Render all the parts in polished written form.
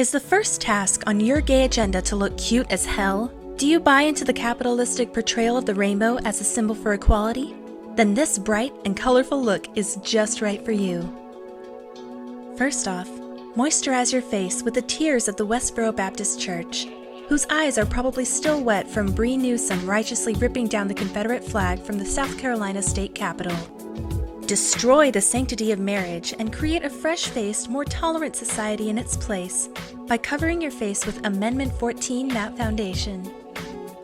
Is the first task on your gay agenda to look cute as hell? Do you buy into the capitalistic portrayal of the rainbow as a symbol for equality? Then this bright and colorful look is just right for you. First off, moisturize your face with the tears of the Westboro Baptist Church, whose eyes are probably still wet from Bree Newsom righteously ripping down the Confederate flag from the South Carolina state capitol. Destroy the sanctity of marriage and create a fresh-faced, more tolerant society in its place by covering your face with Amendment 14 Matte Foundation.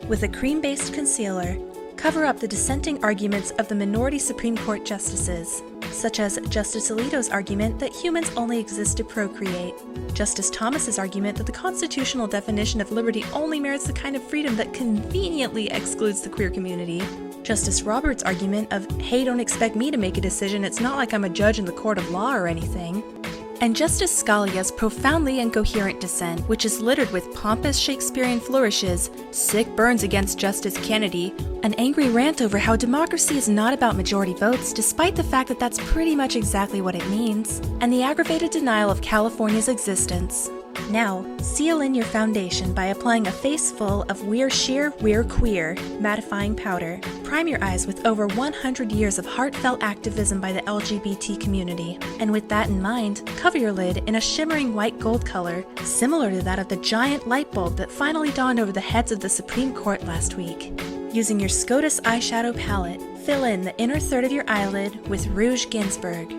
With a cream-based concealer, cover up the dissenting arguments of the minority Supreme Court justices, such as Justice Alito's argument that humans only exist to procreate, Justice Thomas's argument that the constitutional definition of liberty only merits the kind of freedom that conveniently excludes the queer community, Justice Roberts' argument of, hey, don't expect me to make a decision, it's not like I'm a judge in the court of law or anything, and Justice Scalia's profoundly incoherent dissent, which is littered with pompous Shakespearean flourishes, sick burns against Justice Kennedy, an angry rant over how democracy is not about majority votes, despite the fact that that's pretty much exactly what it means, and the aggravated denial of California's existence. Now, seal in your foundation by applying a face full of We're Sheer, We're Queer mattifying powder. Prime your eyes with over 100 years of heartfelt activism by the LGBT community. And with that in mind, cover your lid in a shimmering white gold color, similar to that of the giant light bulb that finally dawned over the heads of the Supreme Court last week. Using your SCOTUS eyeshadow palette, fill in the inner third of your eyelid with Rouge Ginsberg.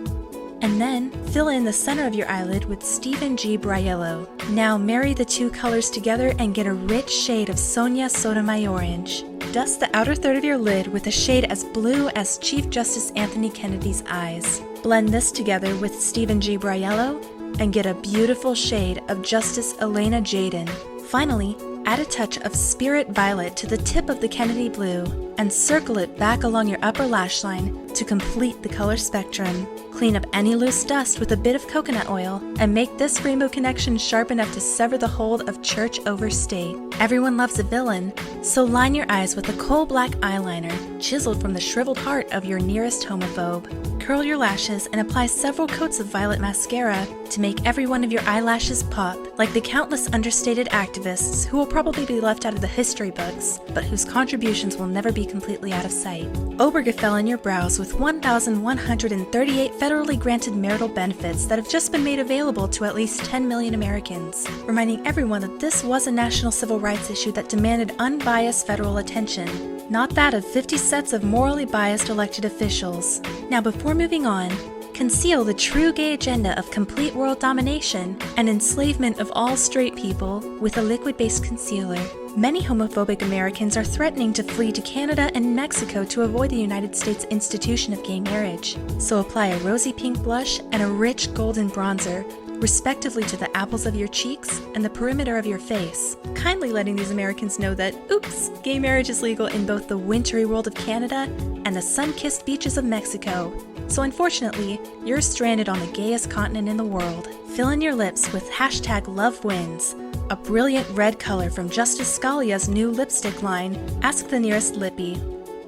And then, fill in the center of your eyelid with Stephen G. Briello. Now marry the two colors together and get a rich shade of Sonia Sotomayor-orange. Dust the outer third of your lid with a shade as blue as Chief Justice Anthony Kennedy's eyes. Blend this together with Stephen G. Briello and get a beautiful shade of Justice Elena Jaden. Finally, add a touch of Spirit Violet to the tip of the Kennedy blue and circle it back along your upper lash line to complete the color spectrum. Clean up any loose dust with a bit of coconut oil and make this rainbow connection sharp enough to sever the hold of church over state. Everyone loves a villain, so line your eyes with a coal black eyeliner chiseled from the shriveled heart of your nearest homophobe. Curl your lashes and apply several coats of violet mascara to make every one of your eyelashes pop, like the countless understated activists who will probably be left out of the history books, but whose contributions will never be completely out of sight. Obergefell in your brows with 1,138 federally granted marital benefits that have just been made available to at least 10 million Americans, reminding everyone that this was a national civil rights issue that demanded unbiased federal attention, not that of 50 sets of morally biased elected officials. Now, before moving on, conceal the true gay agenda of complete world domination and enslavement of all straight people with a liquid-based concealer. Many homophobic Americans are threatening to flee to Canada and Mexico to avoid the United States institution of gay marriage. So apply a rosy pink blush and a rich golden bronzer, respectively to the apples of your cheeks and the perimeter of your face, kindly letting these Americans know that, oops, gay marriage is legal in both the wintry world of Canada and the sun-kissed beaches of Mexico. So unfortunately, you're stranded on the gayest continent in the world. Fill in your lips with #LoveWins, a brilliant red color from Justice Scalia's new lipstick line, Ask the Nearest Lippy.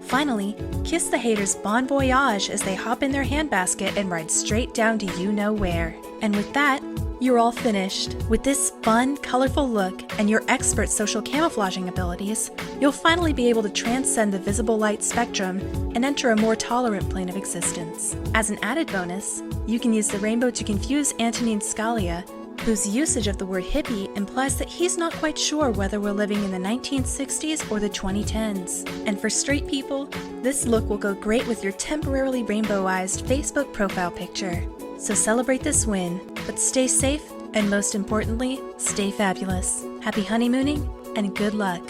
Finally, kiss the haters bon voyage as they hop in their handbasket and ride straight down to you-know-where. And with that, you're all finished. With this fun, colorful look and your expert social camouflaging abilities, you'll finally be able to transcend the visible light spectrum and enter a more tolerant plane of existence. As an added bonus, you can use the rainbow to confuse Antonin Scalia, whose usage of the word hippie implies that he's not quite sure whether we're living in the 1960s or the 2010s. And for straight people, this look will go great with your temporarily rainbowized Facebook profile picture. So celebrate this win, but stay safe and most importantly, stay fabulous. Happy honeymooning and good luck.